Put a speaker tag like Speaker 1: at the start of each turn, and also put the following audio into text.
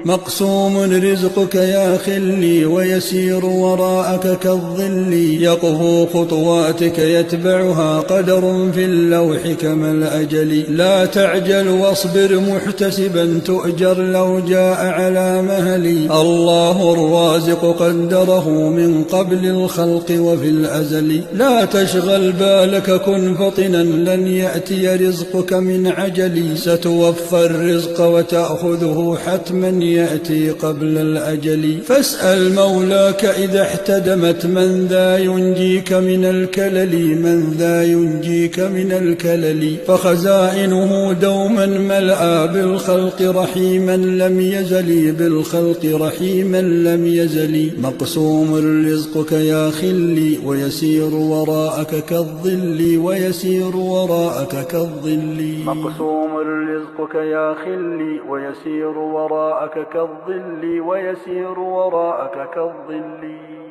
Speaker 1: مقسوم رزقك يا خلي ويسير وراءك كالظل، يقفو خطواتك يتبعها قدر في اللوح كما الأجل. لا تعجل واصبر محتسبا تؤجر لو جاء على مهلي، الله الرازق قدره من قبل الخلق وفي الأزل. لا تشغل بالك كن فطنا لن يأتي رزقك من عجل، ستوفى الرزق وتأخذه حتما يأتي قبل الأجل. فاسأل مولاك إذا احتدمت من ذا ينجيك من الكلل، من ذا ينجيك من الكلل. فخزائنه دوما ملأى بالخلق رحيما لم يزل، بالخلق رحيما لم يزل. مقسوم رزقك يا خلي ويسير وراءك كالظل، ويسير وراءك كالظل. مقسوم رزقك يا خلي ويسير وراءك كالظل، ويسير وراءك كالظل.